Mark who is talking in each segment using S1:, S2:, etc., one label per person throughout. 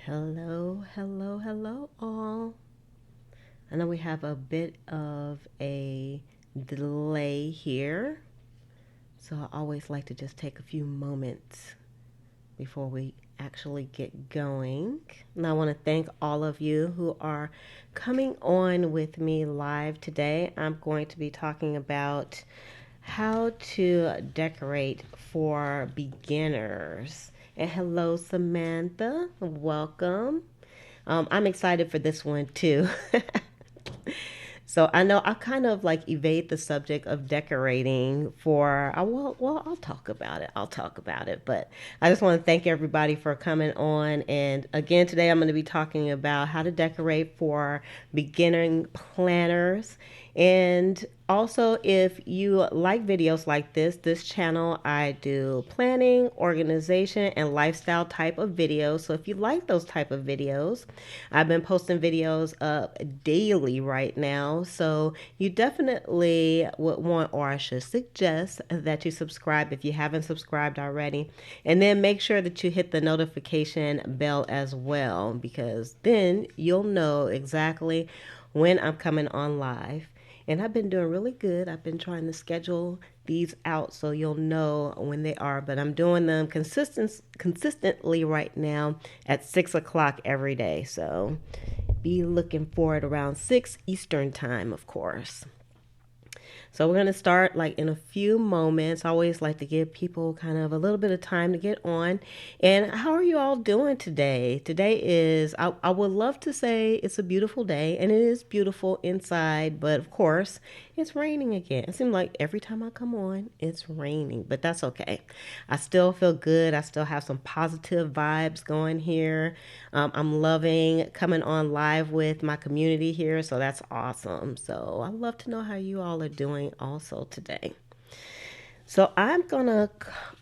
S1: Hello, hello, hello, all. I know we have a bit of a delay here, so I always like to just take a few moments before we actually get going. And I want to thank all of you who are coming on with me live today. I'm going to be talking about how to decorate for beginners. And hello, Samantha. Welcome. I'm excited for this one too. So I know I kind of like evade the subject of decorating for I'll talk about it. I'll talk about it, but I just want to thank everybody for coming on. And again, today I'm going to be talking about how to decorate for beginning planners. And also, if you like videos like this channel, I do planning, organization, and lifestyle type of videos. So if you like those type of videos, I've been posting videos up daily right now. So you definitely would want, or I should suggest that you subscribe if you haven't subscribed already. And then make sure that you hit the notification bell as well, because then you'll know exactly when I'm coming on live. And I've been doing really good. I've been trying to schedule these out so you'll know when they are. But I'm doing them consistently right now at 6 o'clock every day. So be looking for it around 6 Eastern time, of course. So we're going to start like in a few moments. I always like to give people kind of a little bit of time to get on. And how are you all doing today? Today is, I would love to say it's a beautiful day, and it is beautiful inside, but of course, it's raining again. It seems like every time I come on, it's raining, but that's okay. I still feel good. I still have some positive vibes going here. I'm loving coming on live with my community here, so that's awesome. So I'd love to know how you all are doing also today. So I'm gonna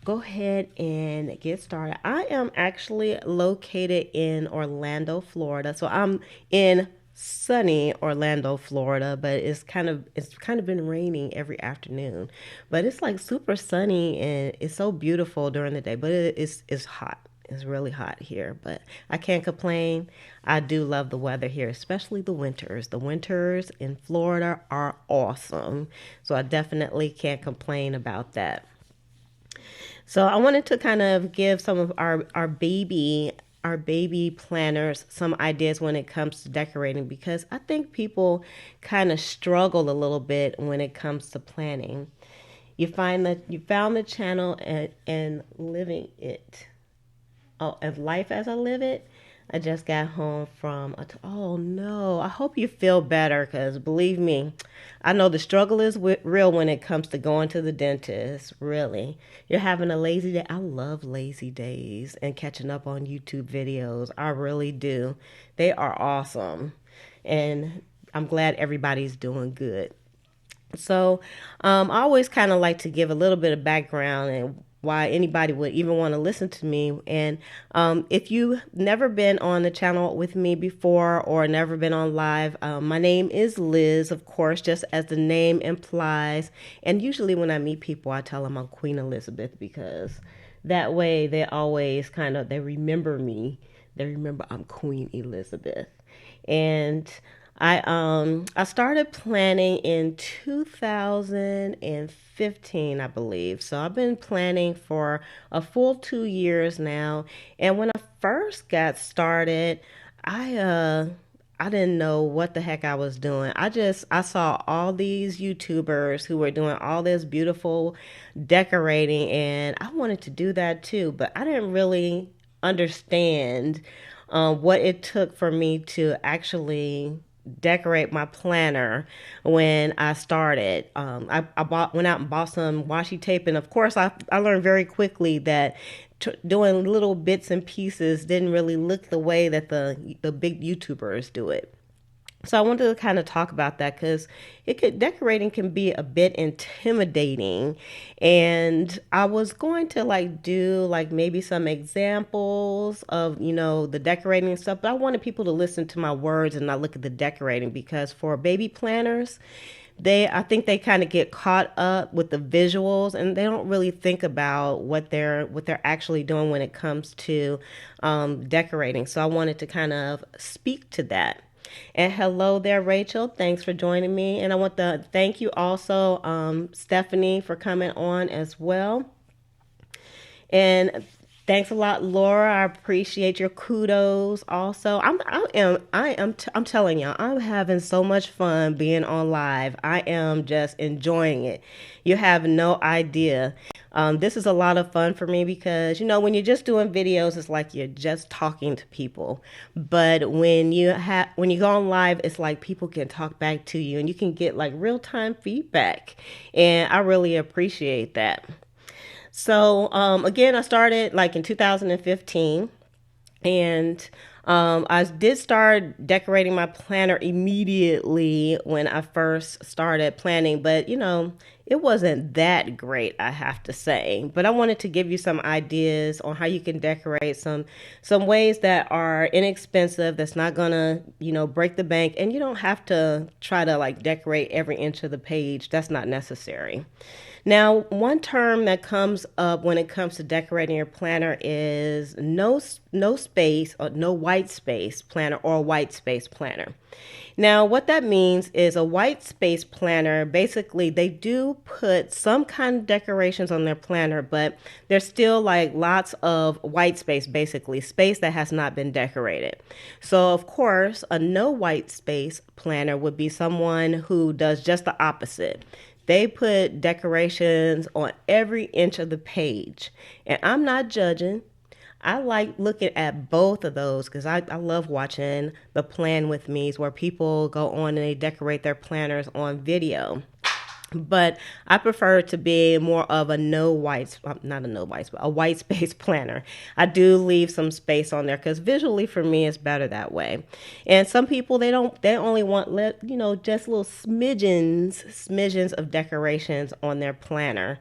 S1: go ahead and get started. I am actually located in Orlando, Florida. So I'm in sunny Orlando, Florida, but it's kind of been raining every afternoon. But it's like super sunny and it's so beautiful during the day, but it's hot. It's really hot here, but I can't complain. I do love the weather here, especially the winters. The winters in Florida are awesome. So I definitely can't complain about that. So I wanted to kind of give some of our baby planners some ideas when it comes to decorating, because I think people kind of struggle a little bit when it comes to planning. You found the channel and living it. Oh, of life as I live it. I just got home from oh no. I hope you feel better, because believe me, I know the struggle is real when it comes to going to the dentist. Really, you're having a lazy day. I love lazy days and catching up on YouTube videos. I really do. They are awesome, and I'm glad everybody's doing good. So, I always kind of like to give a little bit of background and why anybody would even want to listen to me. And if you've never been on the channel with me before or never been on live, my name is Liz, of course, just as the name implies. And usually when I meet people, I tell them I'm Queen Elizabeth, because that way they remember me. They remember I'm Queen Elizabeth. And I started planning in 2015, I believe. So I've been planning for a full 2 years now. And when I first got started, I uh I didn't know what the heck I was doing. I saw all these YouTubers who were doing all this beautiful decorating, and I wanted to do that too, but I didn't really understand what it took for me to actually decorate my planner when I started. Went out and bought some washi tape, and of course, I learned very quickly that doing little bits and pieces didn't really look the way that the big YouTubers do it. So I wanted to kind of talk about that, because decorating can be a bit intimidating, and I was going to like do like maybe some examples of the decorating and stuff, but I wanted people to listen to my words and not look at the decorating, because for baby planners, I think they kind of get caught up with the visuals, and they don't really think about what they're actually doing when it comes to decorating. So I wanted to kind of speak to that. And hello there, Rachel. Thanks for joining me. And I want to thank you also, Stephanie, for coming on as well. And thanks a lot, Laura. I appreciate your kudos. Also, I'm telling y'all, I'm having so much fun being on live. I am just enjoying it. You have no idea. This is a lot of fun for me because when you're just doing videos, it's like you're just talking to people. But when you go on live, it's like people can talk back to you and you can get like real time feedback, and I really appreciate that. So again, I started like in 2015, and I did start decorating my planner immediately when I first started planning, but it wasn't that great, I have to say. But I wanted to give you some ideas on how you can decorate, some ways that are inexpensive, that's not gonna break the bank, and you don't have to try to like decorate every inch of the page. That's not necessary. Now, one term that comes up when it comes to decorating your planner is no space or no white space planner or white space planner. Now, what that means is a white space planner, basically they do put some kind of decorations on their planner, but there's still like lots of white space, basically space that has not been decorated. So of course, a no white space planner would be someone who does just the opposite. They put decorations on every inch of the page. And I'm not judging. I like looking at both of those because I love watching the plan with me's where people go on and they decorate their planners on video. But I prefer it to be more of a not a no white, but a white space planner. I do leave some space on there because visually for me it's better that way. And some people they only want just little smidgens of decorations on their planner.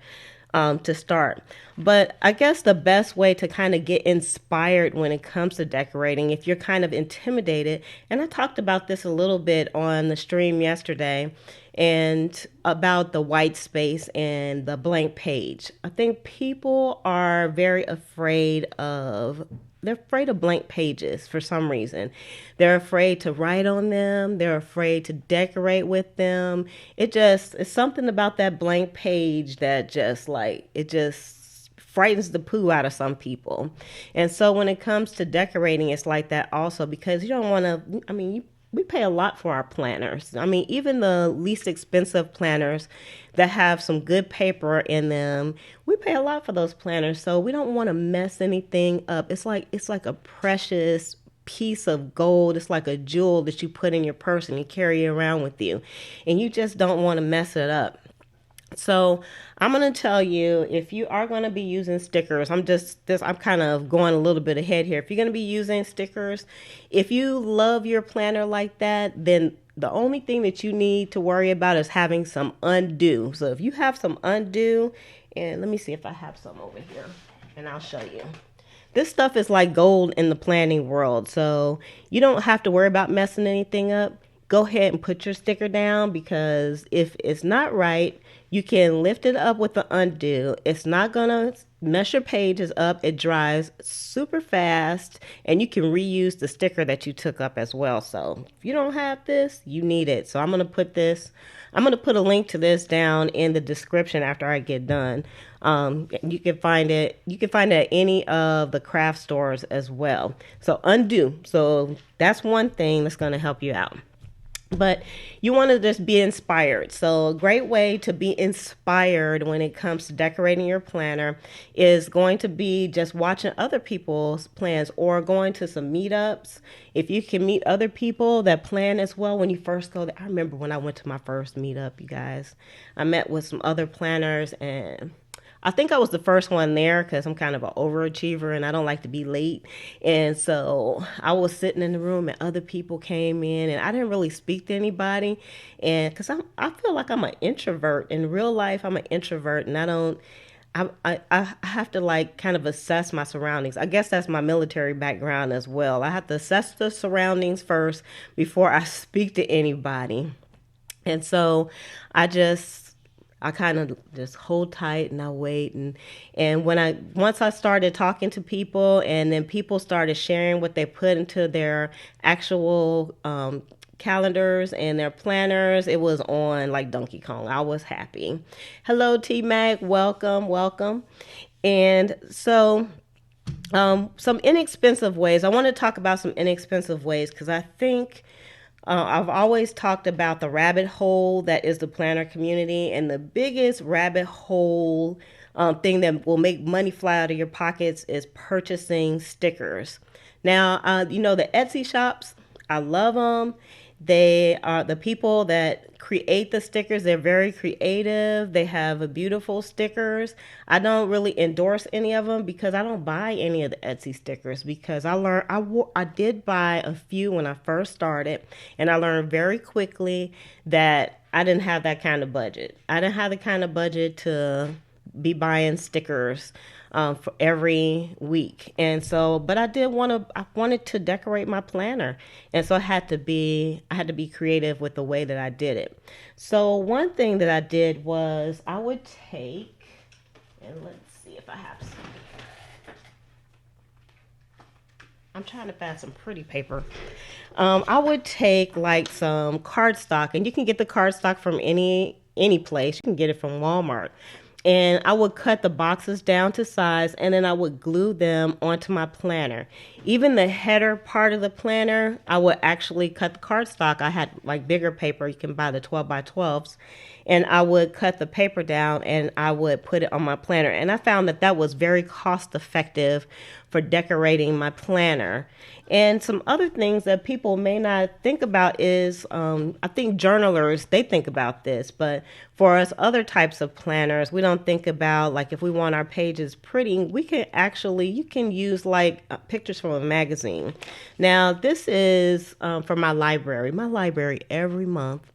S1: To start. But I guess the best way to kind of get inspired when it comes to decorating, if you're kind of intimidated, and I talked about this a little bit on the stream yesterday, and about the white space and the blank page. I think people are very afraid of they're afraid of blank pages for some reason. They're afraid to write on them. They're afraid to decorate with them. It's something about that blank page that it just frightens the poo out of some people. And so when it comes to decorating, it's like that also because you don't want to, we pay a lot for our planners. Even the least expensive planners that have some good paper in them, we pay a lot for those planners. So we don't want to mess anything up. It's like a precious piece of gold. It's like a jewel that you put in your purse and you carry it around with you. And you just don't want to mess it up. So I'm going to tell you, if you are going to be using stickers, I'm kind of going a little bit ahead here. If you're going to be using stickers, if you love your planner like that, then the only thing that you need to worry about is having some undo. So if you have some undo, and let me see if I have some over here and I'll show you. This stuff is like gold in the planning world. So you don't have to worry about messing anything up. Go ahead and put your sticker down, because if it's not right, you can lift it up with the undo. It's not gonna mess your pages up. It dries super fast, and you can reuse the sticker that you took up as well. So if you don't have this, you need it. So I'm gonna put a link to this down in the description after I get done. You can find it at any of the craft stores as well. So undo. So that's one thing that's gonna help you out. But you want to just be inspired. So a great way to be inspired when it comes to decorating your planner is going to be just watching other people's plans or going to some meetups. If you can meet other people that plan as well when you first go there. I remember when I went to my first meetup, you guys, I met with some other planners, and I think I was the first one there because I'm kind of an overachiever and I don't like to be late. And so I was sitting in the room and other people came in, and I didn't really speak to anybody. And because I feel like I'm an introvert in real life. I'm an introvert, and I have to like kind of assess my surroundings. I guess that's my military background as well. I have to assess the surroundings first before I speak to anybody. And so I just I kind of just hold tight and I wait and when I once I started talking to people and then people started sharing what they put into their actual calendars and their planners, it was on like Donkey Kong. I was happy. Hello T Mac, welcome, welcome. And so some inexpensive ways. I want to talk about some inexpensive ways because I think I've always talked about the rabbit hole that is the planner community, and the biggest rabbit hole thing that will make money fly out of your pockets is purchasing stickers. Now, the Etsy shops, I love them. They are the people that create the stickers. They're very creative. They have beautiful stickers. I don't really endorse any of them because I don't buy any of the Etsy stickers because I did buy a few when I first started, and I learned very quickly that I didn't have that kind of budget. I didn't have the kind of budget to be buying stickers for every week. And so, but I wanted to decorate my planner. And so I had to be creative with the way that I did it. So one thing that I did was I would take, and let's see if I have some. I'm trying to find some pretty paper. I would take like some cardstock, and you can get the cardstock from any place. You can get it from Walmart. And I would cut the boxes down to size, and then I would glue them onto my planner. Even the header part of the planner, I would actually cut the cardstock. I had like bigger paper. You can buy the 12 by 12s. And I would cut the paper down and I would put it on my planner. And I found that that was very cost effective for decorating my planner. And some other things that people may not think about is I think journalers, they think about this, but for us other types of planners, we don't think about like if we want our pages pretty, you can use like pictures from a magazine. Now, this is for my library. My library every month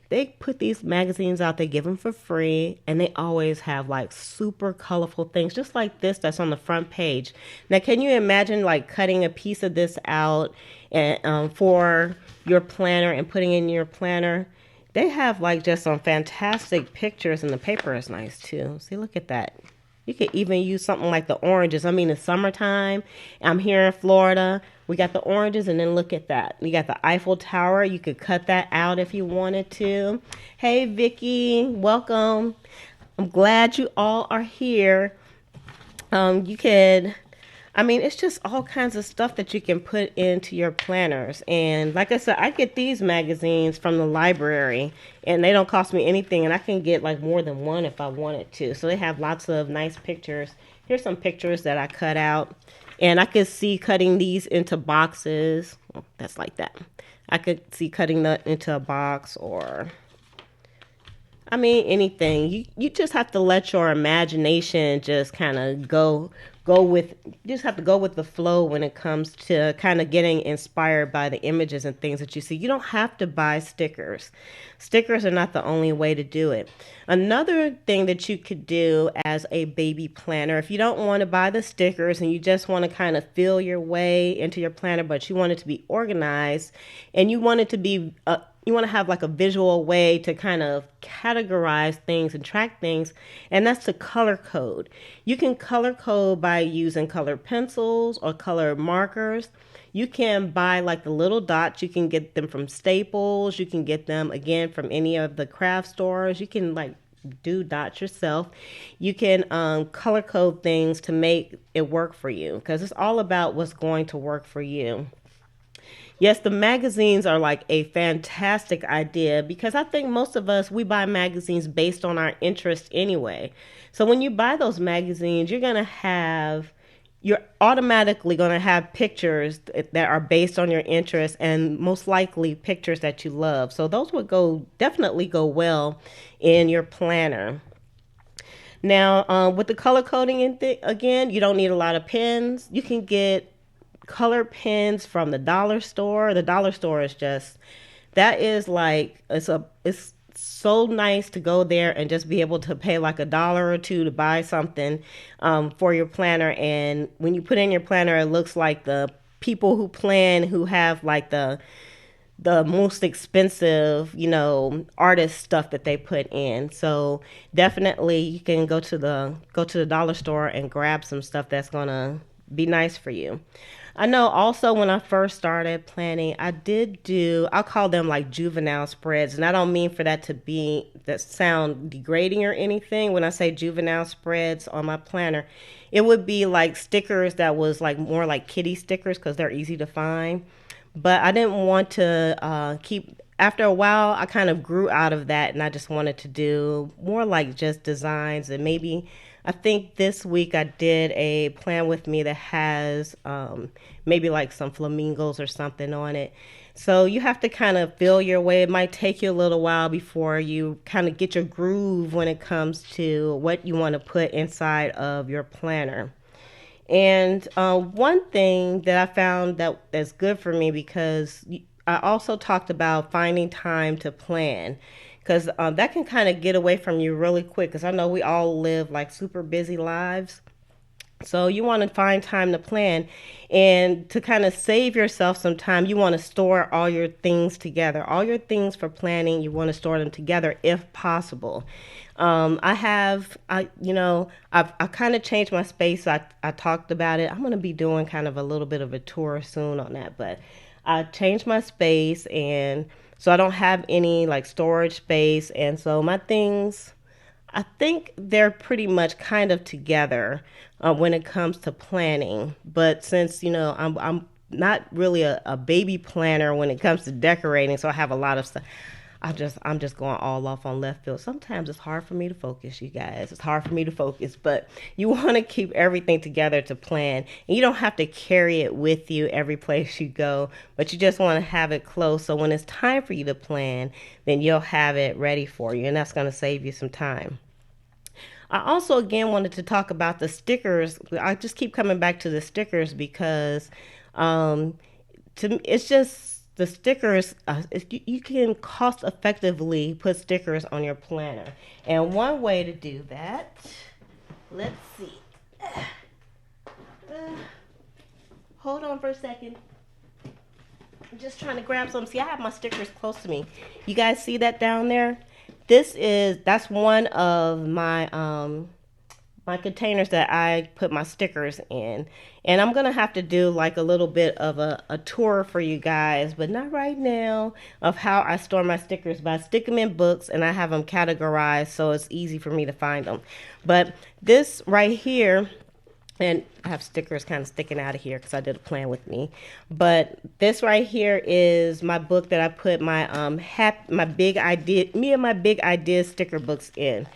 S1: they put these magazines out, they give them for free, and they always have like super colorful things, just like this that's on the front page. Now, can you imagine like cutting a piece of this out and for your planner and putting in your planner? They have like just some fantastic pictures, and the paper is nice too. See, look at that. You could even use something like the oranges. I mean, it's summertime. I'm here in Florida. We got the oranges, and then look at that. You got the Eiffel Tower. You could cut that out if you wanted to. Hey, Vicky, welcome. I'm glad you all are here. You could, I mean, it's just all kinds of stuff that you can put into your planners. And like I said, I get these magazines from the library, and they don't cost me anything. And I can get like more than one if I wanted to. So they have lots of nice pictures. Here's some pictures that I cut out. And I could see cutting these into boxes. Oh, that's like that. I could see cutting that into a box or, I mean, anything. You just have to let your imagination just kind of you just have to go with the flow when it comes to kind of getting inspired by the images and things that you see. You don't have to buy stickers. Stickers are not the only way to do it. Another thing that you could do as a baby planner, if you don't want to buy the stickers and you just want to kind of feel your way into your planner, but you want it to be organized and you want it to be you want to have like a visual way to kind of categorize things and track things, and that's to color code. You can color code by using color pencils or color markers. You can buy like the little dots. You can get them from Staples. You can get them again from any of the craft stores. You can like do dots yourself. You can color code things to make it work for you because it's all about what's going to work for you. Yes, the magazines are like a fantastic idea because I think most of us, we buy magazines based on our interest anyway. So when you buy those magazines, you're automatically going to have pictures that are based on your interest and most likely pictures that you love. So those would definitely go well in your planner. Now, with the color coding again, you don't need a lot of pens. You can get color pens from the dollar store. The dollar store is just, that is like, it's so nice to go there and just be able to pay like $1 or $2 to buy something for your planner. And when you put in your planner, it looks like the people who plan, who have like the most expensive, artist stuff that they put in. So definitely you can go to the dollar store and grab some stuff that's gonna be nice for you. I know also when I first started planning, I'll call them like juvenile spreads. And I don't mean for that sound degrading or anything. When I say juvenile spreads on my planner, it would be like stickers that was like more like kitty stickers because they're easy to find. But I didn't want to after a while, I kind of grew out of that and I just wanted to do more like just designs and maybe. I think this week I did a plan with me that has maybe like some flamingos or something on it. So you have to kind of feel your way. It might take you a little while before you kind of get your groove when it comes to what you want to put inside of your planner. And one thing that I found that's good for me because I also talked about finding time to plan because that can kind of get away from you really quick because I know we all live like super busy lives. So you want to find time to plan and to kind of save yourself some time, you want to store all your things together. All your things for planning, you want to store them together if possible. I've kind of changed my space. I talked about it. I'm going to be doing kind of a little bit of a tour soon on that, but I changed my space and so I don't have any like storage space. And so my things, I think they're pretty much kind of together when it comes to planning. But since, I'm not really a baby planner when it comes to decorating, so I have a lot of stuff. I'm just going all off on left field. Sometimes it's hard for me to focus, you guys. It's hard for me to focus, but you want to keep everything together to plan. And you don't have to carry it with you every place you go, but you just want to have it close. So when it's time for you to plan, then you'll have it ready for you, and that's going to save you some time. I also again wanted to talk about the stickers. I just keep coming back to the stickers because um, it's just the stickers. You can cost effectively put stickers on your planner, and one way to do that. Let's see. Hold on for a second. I'm just trying to grab some. See, I have my stickers close to me. You guys see that down there? That's one of my containers that I put my stickers in. And I'm gonna have to do like a little bit of a tour for you guys, but not right now, of how I store my stickers. But I stick them in books and I have them categorized so it's easy for me to find them. But this right here, and I have stickers kind of sticking out of here because I did a plan with me. But this right here is my book that I put my big idea, me and my big ideas sticker books in.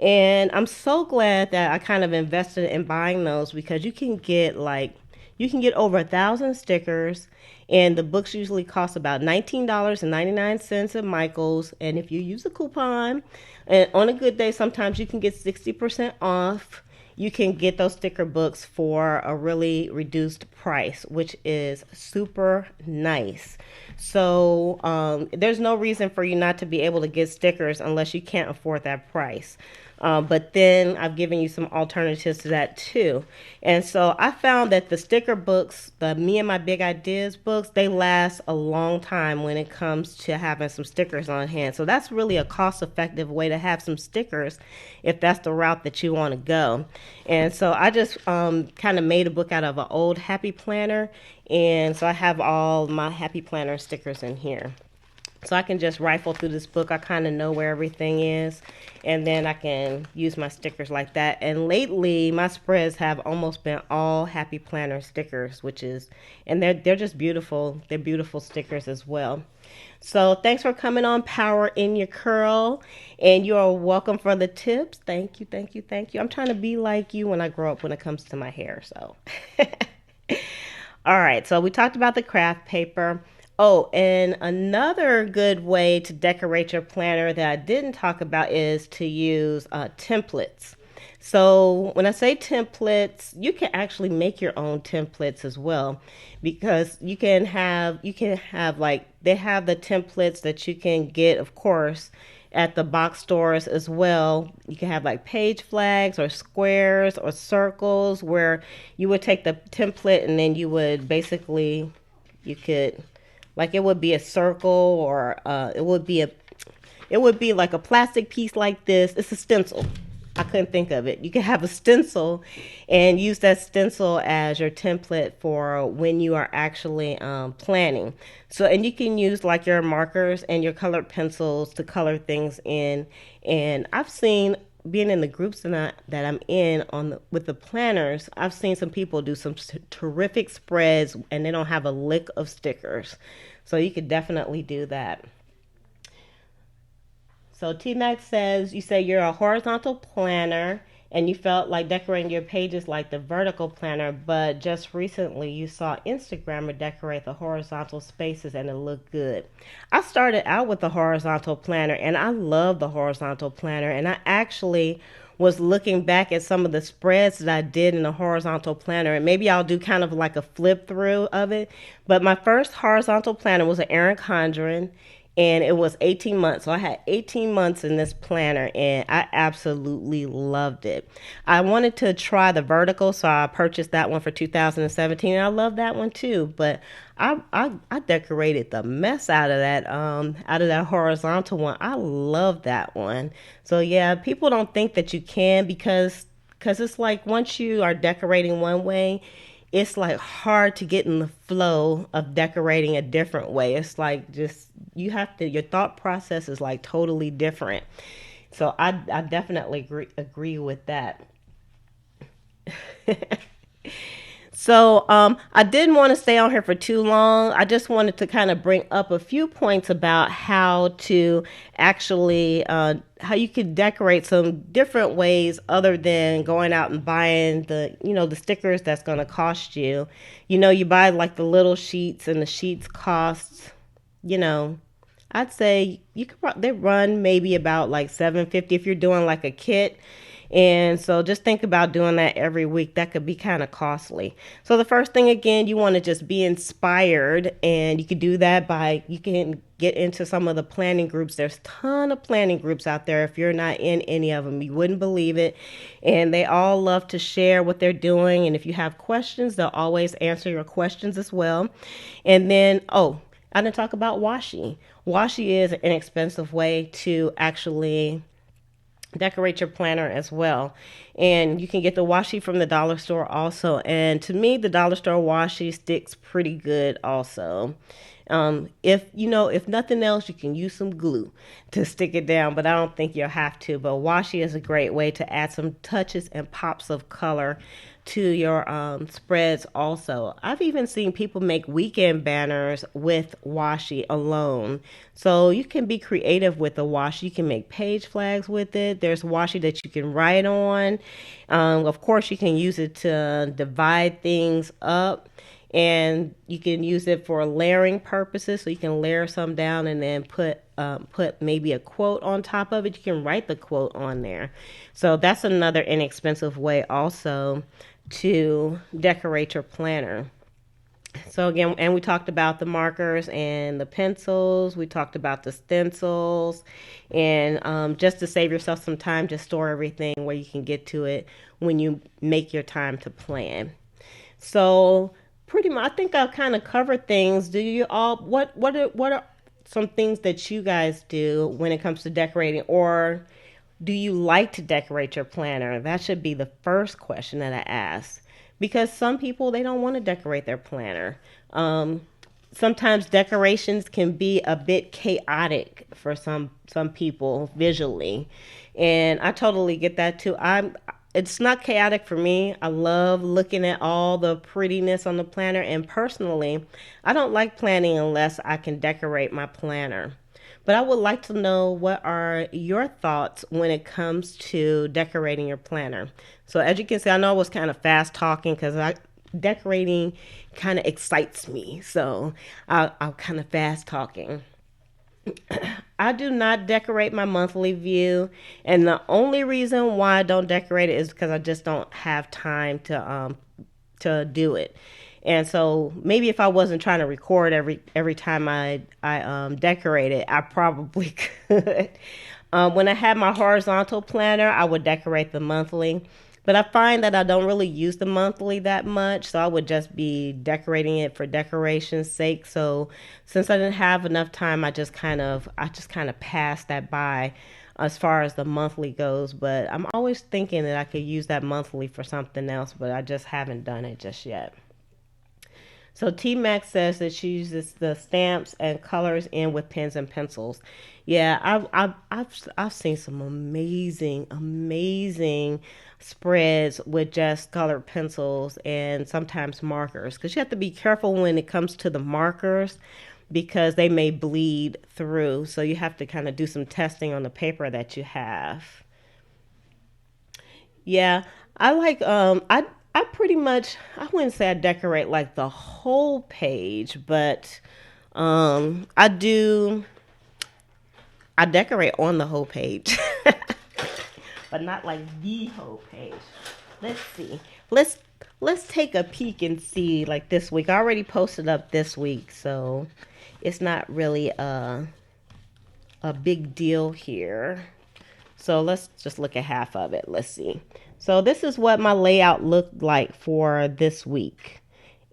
S1: And I'm so glad that I kind of invested in buying those because you can get over 1,000 stickers, and the books usually cost about $19.99 at Michael's. And if you use a coupon, and on a good day, sometimes you can get 60% off. You can get those sticker books for a really reduced price, which is super nice. So there's no reason for you not to be able to get stickers unless you can't afford that price. But then I've given you some alternatives to that too. And so I found that the sticker books, the Me and My Big Ideas books, they last a long time when it comes to having some stickers on hand. So that's really a cost-effective way to have some stickers if that's the route that you want to go. And so I just kind of made a book out of an old Happy Planner. And so I have all my Happy Planner stickers in here. So I can just rifle through this book. I kind of know where everything is. And then I can use my stickers like that. And lately, my spreads have almost been all Happy Planner stickers, and they're just beautiful. They're beautiful stickers as well. So thanks for coming on Power in Your Curl. And you are welcome for the tips. Thank you, thank you, thank you. I'm trying to be like you when I grow up when it comes to my hair. So, all right. So we talked about the craft paper. Oh, and another good way to decorate your planner that I didn't talk about is to use templates. So when I say templates, you can actually make your own templates as well, because you can have like they have the templates that you can get, of course, at the box stores as well. You can have like page flags or squares or circles where you would take the template and then you would basically you could Like it would be a circle, or it would be like a plastic piece like this. It's a stencil. I couldn't think of it. You can have a stencil and use that stencil as your template for when you are actually planning. So, and you can use like your markers and your colored pencils to color things in. And I've seen, being in the groups that I'm in with the planners, I've seen some people do some terrific spreads and they don't have a lick of stickers. So you could definitely do that. So T Max says, you say you're a horizontal planner and you felt like decorating your pages like the vertical planner, but just recently you saw Instagrammer decorate the horizontal spaces and it looked good. I started out with the horizontal planner and I love the horizontal planner, and I actually was looking back at some of the spreads that I did in the horizontal planner, and maybe I'll do kind of like a flip through of it. But my first horizontal planner was an Erin Condren, and it was 18 months. So I had 18 months in this planner and I absolutely loved it. I wanted to try the vertical, so I purchased that one for 2017, and I love that one too. But I decorated the mess out of that horizontal one. I love that one. So yeah, people don't think that you can, because it's like once you are decorating one way, it's like hard to get in the flow of decorating a different way. It's like just you have to, your thought process is like totally different. So I definitely agree with that. So I didn't want to stay on here for too long. I just wanted to kind of bring up a few points about how to actually how you can decorate some different ways other than going out and buying the stickers that's going to cost you. You buy like the little sheets, and the sheets cost, you know, I'd say they run maybe about like 750 if you're doing like a kit. And so just think about doing that every week. That could be kind of costly. So the first thing, again, you want to just be inspired, and you can do that by, you can get into some of the planning groups. There's a ton of planning groups out there. If you're not in any of them, you wouldn't believe it. And they all love to share what they're doing. And if you have questions, they'll always answer your questions as well. And then, oh, I didn't talk about washi. Washi is an inexpensive way to actually decorate your planner as well. And you can get the washi from the dollar store also. And to me, the dollar store washi sticks pretty good also. If nothing else, you can use some glue to stick it down, but I don't think you'll have to. But washi is a great way to add some touches and pops of color to your spreads also. I've even seen people make weekend banners with washi alone. So you can be creative with the washi. You can make page flags with it. There's washi that you can write on. Of course, you can use it to divide things up. And you can use it for layering purposes, so you can layer some down and then put maybe a quote on top of it. You can write the quote on there. So that's another inexpensive way also to decorate your planner. So again, and we talked about the markers and the pencils. We talked about the stencils, and just to save yourself some time, just store everything where you can get to it when you make your time to plan. So pretty much, I think I've kind of covered things. Do you all, what are some things that you guys do when it comes to decorating, or do you like to decorate your planner? That should be the first question that I ask, because some people, they don't want to decorate their planner. Sometimes decorations can be a bit chaotic for some people visually, and I totally get that too. It's not chaotic for me. I love looking at all the prettiness on the planner, and personally, I don't like planning unless I can decorate my planner. But I would like to know, what are your thoughts when it comes to decorating your planner? So as you can see, I know I was kind of fast talking because decorating kind of excites me. So I'm kind of fast talking. I do not decorate my monthly view, and the only reason why I don't decorate it is because I just don't have time to do it. And so maybe if I wasn't trying to record every time I decorate it, I probably could. When I had my horizontal planner, I would decorate the monthly. But I find that I don't really use the monthly that much, so I would just be decorating it for decoration's sake. So since I didn't have enough time, I just kind of passed that by as far as the monthly goes. But I'm always thinking that I could use that monthly for something else, but I just haven't done it just yet. So T Max says that she uses the stamps and colors in with pens and pencils. Yeah, I've seen some amazing spreads with just colored pencils and sometimes markers. Because you have to be careful when it comes to the markers because they may bleed through. So you have to kind of do some testing on the paper that you have. Yeah, I pretty much I wouldn't say I decorate like the whole page, but I decorate on the whole page. But not like the whole page. Let's see. Let's let's take a peek and see like this week. I already posted up this week, so it's not really a big deal here. So let's just look at half of it. Let's see. So this is what my layout looked like for this week.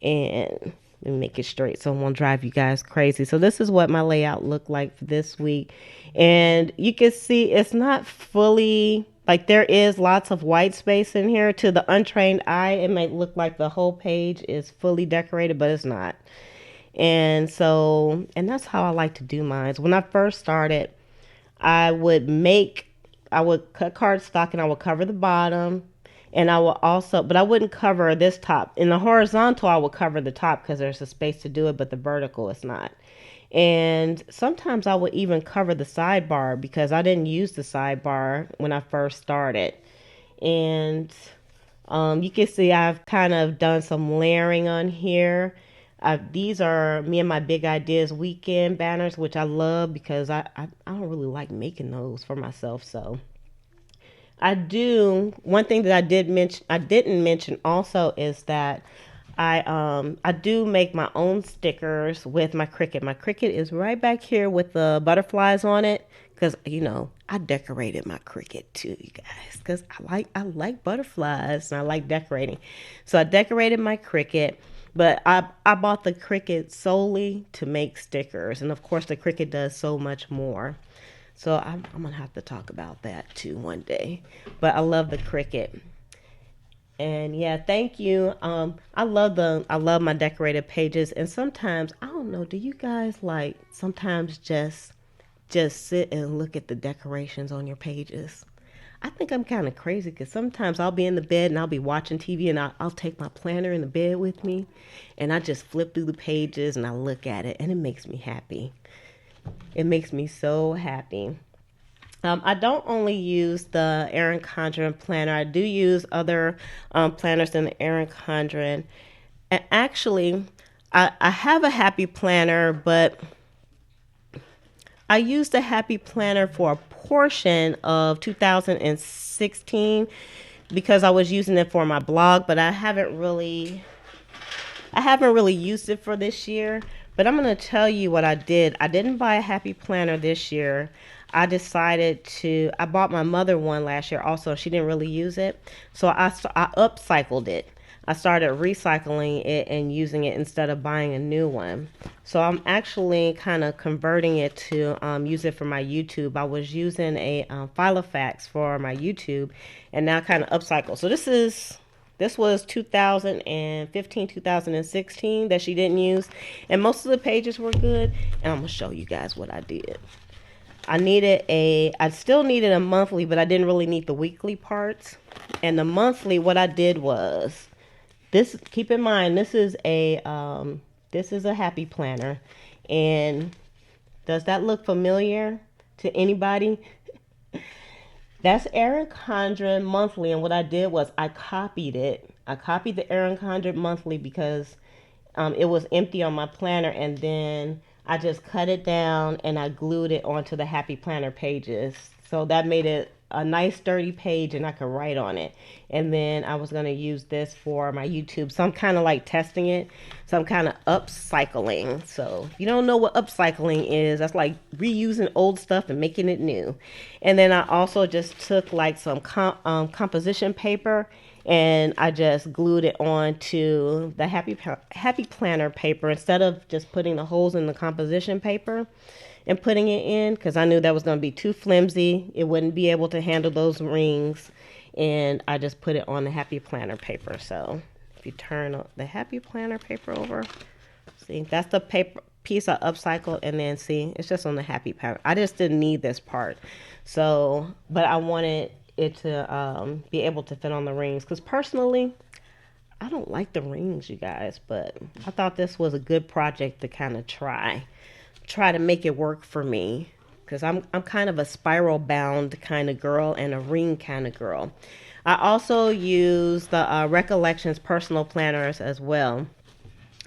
S1: And let me make it straight so it won't drive you guys crazy. So this is what my layout looked like for this week. And you can see it's not fully, like there is lots of white space in here. To the untrained eye, it may look like the whole page is fully decorated, but it's not. And that's how I like to do mine. When I first started, I would make I would cut cardstock and I would cover the bottom, and I will also, but I wouldn't cover this top. In the horizontal, I would cover the top because there's a space to do it, but the vertical is not. And sometimes I would even cover the sidebar because I didn't use the sidebar when I first started. And you can see I've kind of done some layering on here. These are me and my Big Ideas weekend banners, which I love because I don't really like making those for myself. So I do. One thing that I didn't mention also is that I do make my own stickers with my Cricut. My Cricut is right back here with the butterflies on it because I decorated my Cricut too, you guys, because I like butterflies and I like decorating. So I decorated my Cricut. But I bought the Cricut solely to make stickers. And of course, the Cricut does so much more. So I'm going to have to talk about that too one day. But I love the Cricut. And yeah, thank you. I love my decorated pages. And sometimes, I don't know, do you guys like sometimes just sit and look at the decorations on your pages? I think I'm kind of crazy because sometimes I'll be in the bed and I'll be watching TV and I'll take my planner in the bed with me and I just flip through the pages and I look at it and it makes me happy. It makes me so happy. I don't only use the Erin Condren planner. I do use other planners than the Erin Condren. And actually, I have a happy planner, but I used the Happy Planner for a portion of 2016 because I was using it for my blog, but I haven't really used it for this year. But I'm going to tell you what I did. I didn't buy a Happy Planner this year. I bought my mother one last year also. She didn't really use it. So I upcycled it. I started recycling it and using it instead of buying a new one. So I'm actually kind of converting it to use it for my YouTube. I was using a Filofax for my YouTube and now kind of upcycle. So this was 2015, 2016 that she didn't use. And most of the pages were good. And I'm going to show you guys what I did. I still needed a monthly, but I didn't really need the weekly parts. And the monthly, what I did was, keep in mind, this is a happy planner. And does that look familiar to anybody? That's Erin Condren monthly, and what I did was I copied it. I copied the Erin Condren monthly because it was empty on my planner, and then I just cut it down and I glued it onto the Happy Planner pages. So that made it a nice sturdy page and I could write on it. And then I was going to use this for my YouTube. So I'm kind of like testing it. So I'm kind of upcycling. So if you don't know what upcycling is, that's like reusing old stuff and making it new. And then I also just took like some composition paper and I just glued it onto the happy planner paper instead of just putting the holes in the composition paper and putting it in, because I knew that was going to be too flimsy. It wouldn't be able to handle those rings, and I just put it on the happy planner paper. So if you turn the happy planner paper over, see, that's the paper piece I upcycled, and then see, it's just on the happy planner. I just didn't need this part, so but I wanted it to be able to fit on the rings, because personally I don't like the rings, you guys, but I thought this was a good project to kind of try to make it work for me, because I'm kind of a spiral bound kind of girl and a ring kind of girl. I also use the Recollections personal planners as well.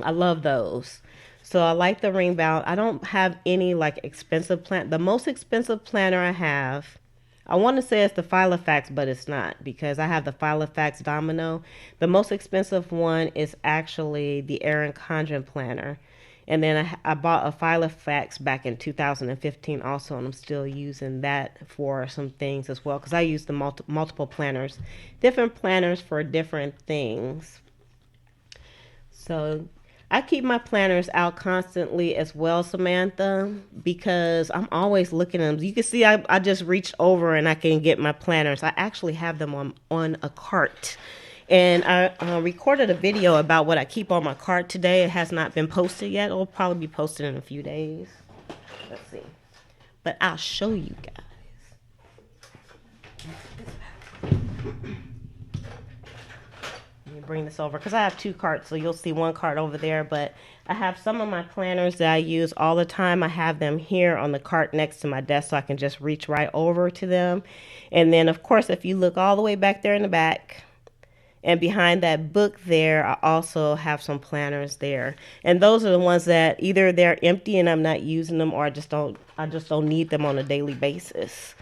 S1: I love those. So I like the ring bound. I don't have any like expensive plan. The most expensive planner I have, I want to say it's the Filofax, but it's not, because I have the Filofax Domino. The most expensive one is actually the Erin Condren planner. And then I bought a Filofax back in 2015 also, and I'm still using that for some things as well, because I use the multiple planners, different planners for different things. So I keep my planners out constantly as well, Samantha, because I'm always looking at them. You can see I just reached over and I can get my planners. I actually have them on a cart. And I recorded a video about what I keep on my cart today. It has not been posted yet. It'll probably be posted in a few days. Let's see. But I'll show you guys. Let me bring this over, because I have two carts, so you'll see one cart over there. But I have some of my planners that I use all the time. I have them here on the cart next to my desk, so I can just reach right over to them. And then, of course, if you look all the way back there in the back, and behind that book there, I also have some planners there. And those are the ones that either they're empty and I'm not using them, or I just don't need them on a daily basis.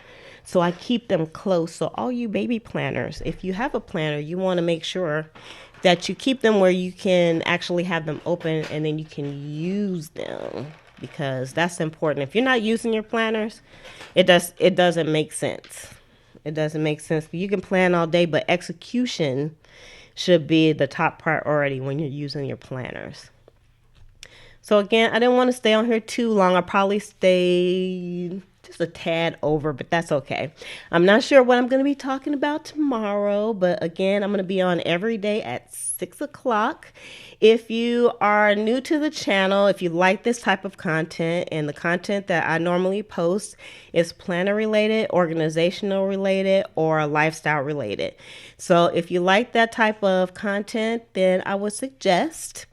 S1: So I keep them close. So all you baby planners, if you have a planner, you want to make sure that you keep them where you can actually have them open and then you can use them, because that's important. If you're not using your planners, it doesn't make sense. It doesn't make sense. You can plan all day, but execution should be the top priority when you're using your planners. So again, I didn't want to stay on here too long. I'll probably stay just a tad over, but that's okay. I'm not sure what I'm going to be talking about tomorrow, but again, I'm going to be on every day at 6 o'clock. If you are new to the channel, if you like this type of content, and the content that I normally post is planner related, organizational related, or lifestyle related. So if you like that type of content, then I would suggest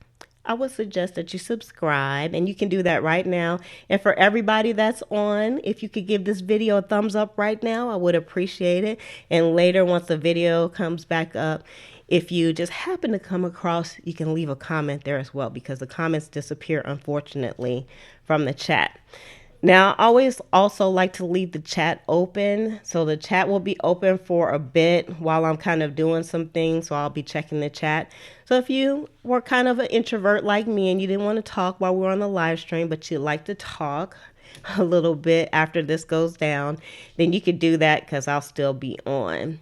S1: that you subscribe, and you can do that right now. And for everybody that's on, if you could give this video a thumbs up right now, I would appreciate it. And later, once the video comes back up, if you just happen to come across, you can leave a comment there as well, because the comments disappear, unfortunately, from the chat. Now, I always also like to leave the chat open. So the chat will be open for a bit while I'm kind of doing some things. So I'll be checking the chat. So if you were kind of an introvert like me and you didn't want to talk while we're on the live stream, but you'd like to talk a little bit after this goes down, then you could do that, because I'll still be on.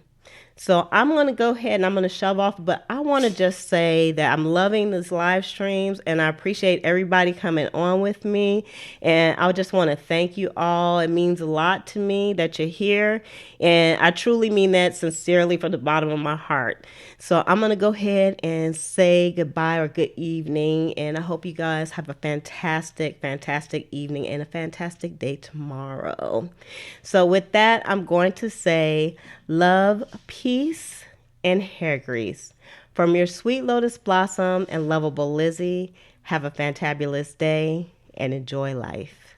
S1: So I'm going to go ahead and I'm going to shove off, but I want to just say that I'm loving these live streams and I appreciate everybody coming on with me. And I just want to thank you all. It means a lot to me that you're here. And I truly mean that sincerely from the bottom of my heart. So I'm going to go ahead and say goodbye or good evening. And I hope you guys have a fantastic, fantastic evening and a fantastic day tomorrow. So with that, I'm going to say love, peace, and hair grease. From your sweet lotus blossom and lovable Lizzie, have a fantabulous day and enjoy life.